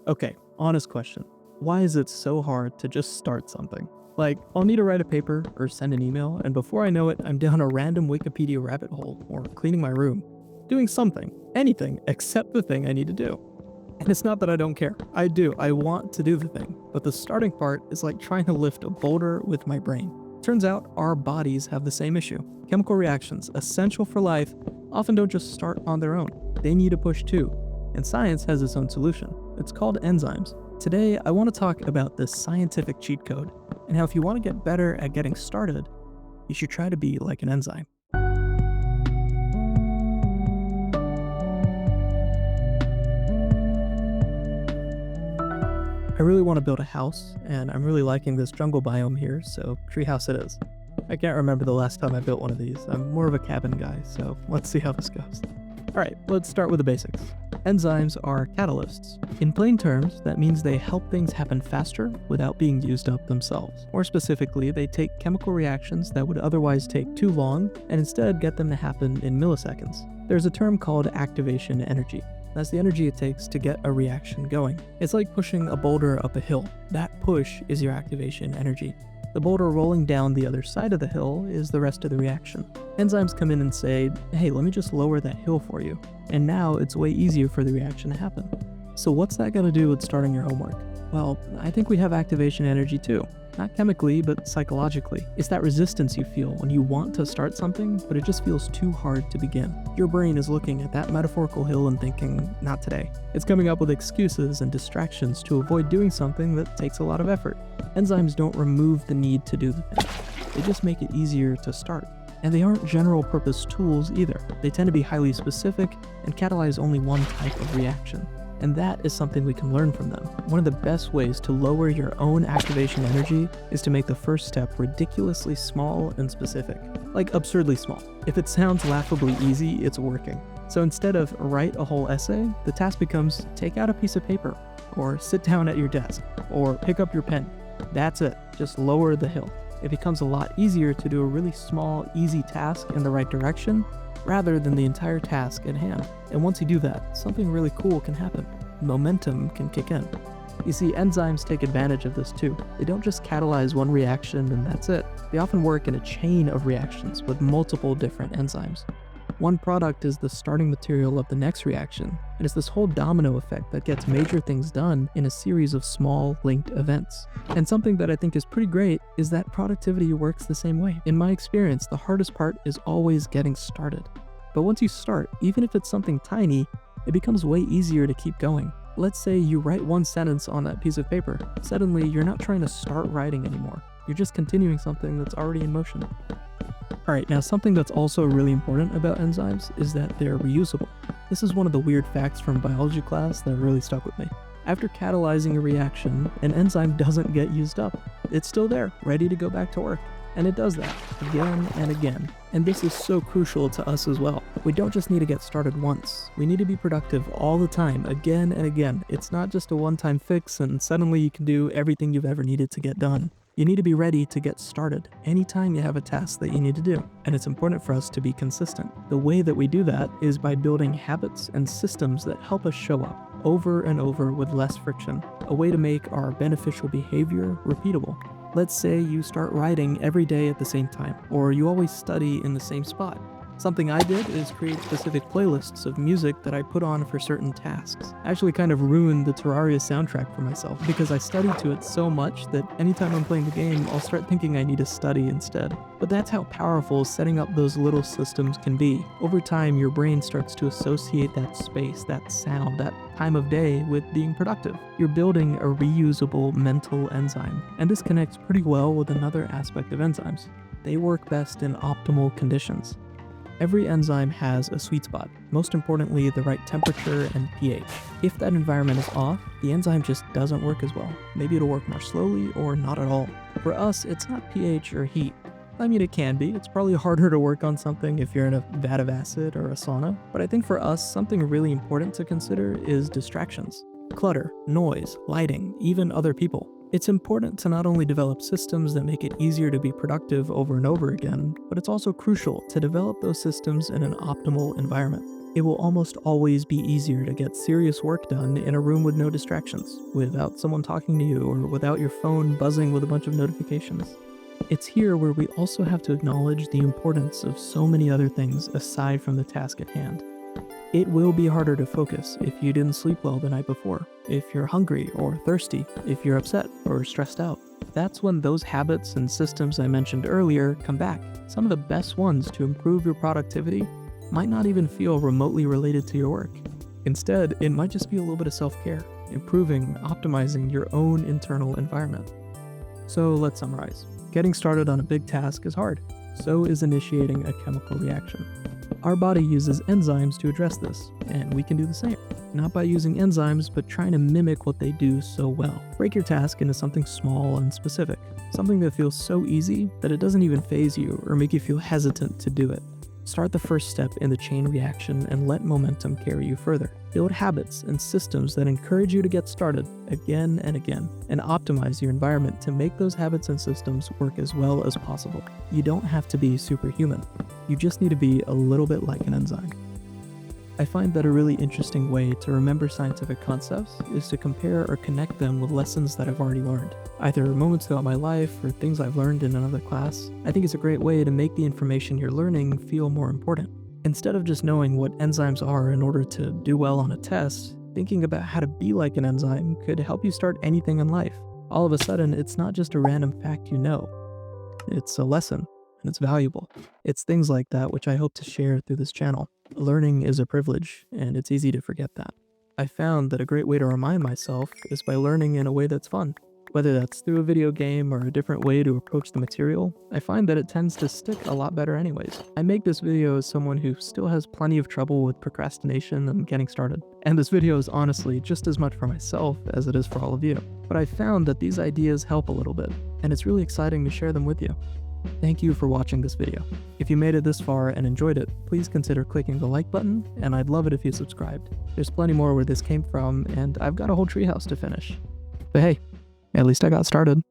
Okay, honest question. Why is it so hard to just start something? Like, I'll need to write a paper or send an email, and before I know it, I'm down a random Wikipedia rabbit hole or cleaning my room, doing something, anything except the thing I need to do. And it's not that I don't care. I do. I want to do the thing. But the starting part is like trying to lift a boulder with my brain. Turns out our bodies have the same issue. Chemical reactions, essential for life, often don't just start on their own. They need a push too. And science has its own solution. It's called enzymes. Today, I want to talk about this scientific cheat code and how if you want to get better at getting started, you should try to be like an enzyme. I really want to build a house, and I'm really liking this jungle biome here, so treehouse it is. I can't remember the last time I built one of these. I'm more of a cabin guy, so let's see how this goes. Alright, let's start with the basics. Enzymes are catalysts. In plain terms, that means they help things happen faster without being used up themselves. More specifically, they take chemical reactions that would otherwise take too long and instead get them to happen in milliseconds. There's a term called activation energy. That's the energy it takes to get a reaction going. It's like pushing a boulder up a hill. That push is your activation energy. The boulder rolling down the other side of the hill is the rest of the reaction. Enzymes come in and say, hey, let me just lower that hill for you. And now it's way easier for the reaction to happen. So what's that got to do with starting your homework? Well, I think we have activation energy too. Not chemically, but psychologically. It's that resistance you feel when you want to start something, but it just feels too hard to begin. Your brain is looking at that metaphorical hill and thinking, not today. It's coming up with excuses and distractions to avoid doing something that takes a lot of effort. Enzymes don't remove the need to do the thing. They just make it easier to start. And they aren't general purpose tools either. They tend to be highly specific and catalyze only one type of reaction. And that is something we can learn from them. One of the best ways to lower your own activation energy is to make the first step ridiculously small and specific. Like absurdly small. If it sounds laughably easy, it's working. So instead of write a whole essay, the task becomes take out a piece of paper, or sit down at your desk, or pick up your pen. That's it. Just lower the hill. It becomes a lot easier to do a really small, easy task in the right direction, rather than the entire task at hand. And once you do that, something really cool can happen. Momentum can kick in. You see, enzymes take advantage of this too. They don't just catalyze one reaction and that's it. They often work in a chain of reactions with multiple different enzymes. One product is the starting material of the next reaction, and it's this whole domino effect that gets major things done in a series of small, linked events. And something that I think is pretty great is that productivity works the same way. In my experience, the hardest part is always getting started. But once you start, even if it's something tiny, it becomes way easier to keep going. Let's say you write one sentence on that piece of paper. Suddenly, you're not trying to start writing anymore. You're just continuing something that's already in motion. Alright, now something that's also really important about enzymes is that they're reusable. This is one of the weird facts from biology class that really stuck with me. After catalyzing a reaction, an enzyme doesn't get used up. It's still there, ready to go back to work. And it does that again and again. And this is so crucial to us as well. We don't just need to get started once. We need to be productive all the time, again and again. It's not just a one-time fix and suddenly you can do everything you've ever needed to get done. You need to be ready to get started anytime you have a task that you need to do. And it's important for us to be consistent. The way that we do that is by building habits and systems that help us show up over and over with less friction. A way to make our beneficial behavior repeatable. Let's say you start writing every day at the same time, or you always study in the same spot. Something I did is create specific playlists of music that I put on for certain tasks. I actually kind of ruined the Terraria soundtrack for myself because I studied to it so much that anytime I'm playing the game, I'll start thinking I need to study instead. But that's how powerful setting up those little systems can be. Over time, your brain starts to associate that space, that sound, that time of day with being productive. You're building a reusable mental enzyme. And this connects pretty well with another aspect of enzymes. They work best in optimal conditions. Every enzyme has a sweet spot, most importantly the right temperature and pH. If that environment is off, the enzyme just doesn't work as well. Maybe it'll work more slowly or not at all. For us, it's not pH or heat. I mean, it can be. It's probably harder to work on something if you're in a vat of acid or a sauna. But I think for us, something really important to consider is distractions. Clutter, noise, lighting, even other people. It's important to not only develop systems that make it easier to be productive over and over again, but it's also crucial to develop those systems in an optimal environment. It will almost always be easier to get serious work done in a room with no distractions, without someone talking to you or without your phone buzzing with a bunch of notifications. It's here where we also have to acknowledge the importance of so many other things aside from the task at hand. It will be harder to focus if you didn't sleep well the night before, if you're hungry or thirsty, if you're upset or stressed out. That's when those habits and systems I mentioned earlier come back. Some of the best ones to improve your productivity might not even feel remotely related to your work. Instead, it might just be a little bit of self-care, improving, optimizing your own internal environment. So let's summarize. Getting started on a big task is hard. So is initiating a chemical reaction. Our body uses enzymes to address this, and we can do the same. Not by using enzymes, but trying to mimic what they do so well. Break your task into something small and specific, something that feels so easy that it doesn't even faze you or make you feel hesitant to do it. Start the first step in the chain reaction and let momentum carry you further. Build habits and systems that encourage you to get started again and again, and optimize your environment to make those habits and systems work as well as possible. You don't have to be superhuman. You just need to be a little bit like an enzyme. I find that a really interesting way to remember scientific concepts is to compare or connect them with lessons that I've already learned, either moments throughout my life or things I've learned in another class. I think it's a great way to make the information you're learning feel more important. Instead of just knowing what enzymes are in order to do well on a test, thinking about how to be like an enzyme could help you start anything in life. All of a sudden, it's not just a random fact you know. It's a lesson, and it's valuable. It's things like that which I hope to share through this channel. Learning is a privilege, and it's easy to forget that. I found that a great way to remind myself is by learning in a way that's fun. Whether that's through a video game or a different way to approach the material, I find that it tends to stick a lot better anyways. I make this video as someone who still has plenty of trouble with procrastination and getting started. And this video is honestly just as much for myself as it is for all of you. But I found that these ideas help a little bit, and it's really exciting to share them with you. Thank you for watching this video. If you made it this far and enjoyed it, please consider clicking the like button, and I'd love it if you subscribed. There's plenty more where this came from, and I've got a whole treehouse to finish. But hey, at least I got started.